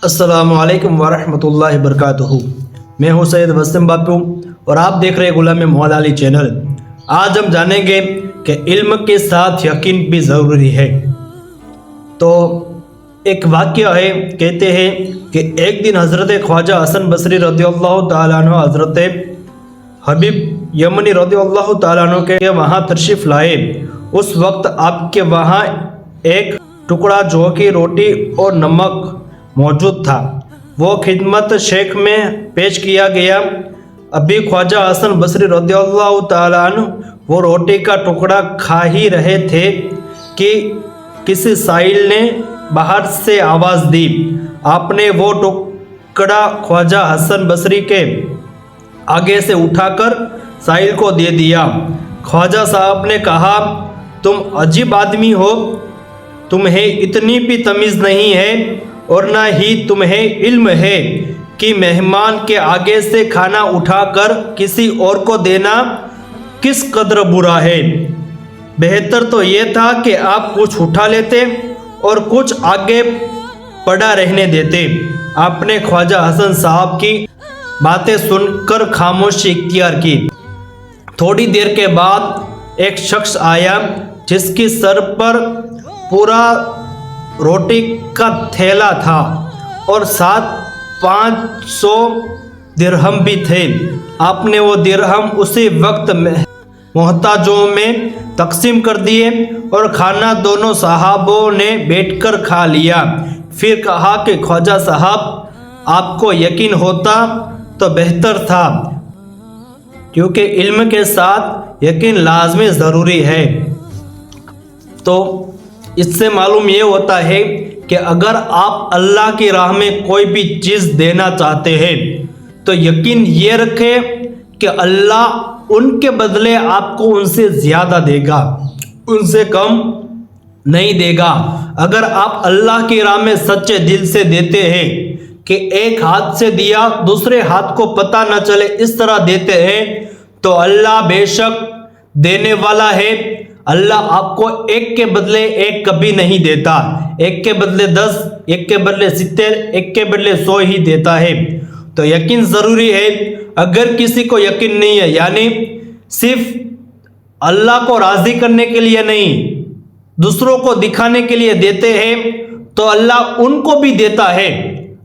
السلام علیکم ورحمۃ اللہ وبرکاتہ۔ میں ہوں سید وسیم باپو اور آپ دیکھ رہے غلام مولا علی چینل۔ آج ہم جانیں گے کہ علم کے ساتھ یقین بھی ضروری ہے۔ تو ایک واقعہ ہے، کہتے ہیں کہ ایک دن حضرت خواجہ حسن بصری رضی اللہ تعالیٰ عنہ حضرت حبیب یمنی رضی اللہ تعالیٰ عنہ کے وہاں تشریف لائے۔ اس وقت آپ کے وہاں ایک ٹکڑا جو کی روٹی اور نمک موجود تھا، وہ خدمت شیخ میں پیش کیا گیا۔ ابھی خواجہ حسن بصری رضی اللہ تعالیٰ عنہ وہ روٹی کا ٹکڑا کھا ہی رہے تھے کہ کسی سائل نے باہر سے آواز دی۔ آپ نے وہ ٹکڑا خواجہ حسن بصری کے آگے سے اٹھا کر سائل کو دے دیا۔ خواجہ صاحب نے کہا، تم عجیب آدمی ہو، تمہیں اتنی بھی تمیز نہیں ہے اور نہ ہی تمہیں علم ہے کہ مہمان کے آگے سے کھانا اٹھا کر کسی اور کو دینا کس قدر برا ہے۔ بہتر تو یہ تھا کہ آپ کچھ اٹھا لیتے اور کچھ آگے پڑا رہنے دیتے۔ آپ نے خواجہ حسن صاحب کی باتیں سن کر خاموشی اختیار کی۔ تھوڑی دیر کے بعد ایک شخص آیا جس کی سر پر پورا روٹی کا تھیلا تھا اور ساتھ 500 درہم بھی تھے۔ آپ نے وہ درہم اسی وقت محتاجوں میں تقسیم کر دیے اور کھانا دونوں صحابوں نے بیٹھ کر کھا لیا۔ پھر کہا کہ خواجہ صاحب، آپ کو یقین ہوتا تو بہتر تھا، کیونکہ علم کے ساتھ یقین لازمی ضروری ہے۔ تو اس سے معلوم یہ ہوتا ہے کہ اگر آپ اللہ کی راہ میں کوئی بھی چیز دینا چاہتے ہیں تو یقین یہ رکھیں کہ اللہ ان کے بدلے آپ کو ان سے زیادہ دے گا، ان سے کم نہیں دے گا۔ اگر آپ اللہ کی راہ میں سچے دل سے دیتے ہیں کہ ایک ہاتھ سے دیا دوسرے ہاتھ کو پتہ نہ چلے، اس طرح دیتے ہیں تو اللہ بے شک دینے والا ہے۔ اللہ آپ کو ایک کے بدلے ایک کبھی نہیں دیتا، ایک کے بدلے 10، ایک کے بدلے 70، ایک کے بدلے 100 ہی دیتا ہے۔ تو یقین ضروری ہے۔ اگر کسی کو یقین نہیں ہے، یعنی صرف اللہ کو راضی کرنے کے لیے نہیں، دوسروں کو دکھانے کے لیے دیتے ہیں تو اللہ ان کو بھی دیتا ہے۔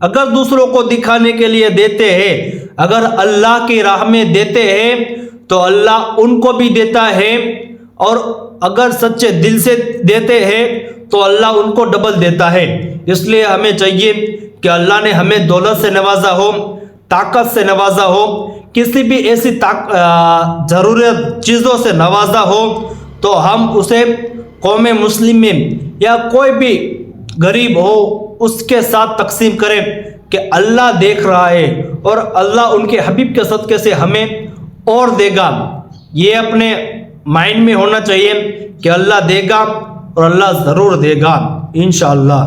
اگر دوسروں کو دکھانے کے لیے دیتے ہیں، اگر اللہ کی راہ میں دیتے ہیں تو اللہ ان کو بھی دیتا ہے، اور اگر سچے دل سے دیتے ہیں تو اللہ ان کو ڈبل دیتا ہے۔ اس لیے ہمیں چاہیے کہ اللہ نے ہمیں دولت سے نوازا ہو، طاقت سے نوازا ہو، کسی بھی ایسی ضرورت چیزوں سے نوازا ہو تو ہم اسے قوم مسلم میں یا کوئی بھی غریب ہو اس کے ساتھ تقسیم کریں کہ اللہ دیکھ رہا ہے اور اللہ ان کے حبیب کے صدقے سے ہمیں اور دے گا۔ یہ اپنے مائنڈ میں ہونا چاہیے کہ اللہ دے گا اور اللہ ضرور دے گا انشاءاللہ۔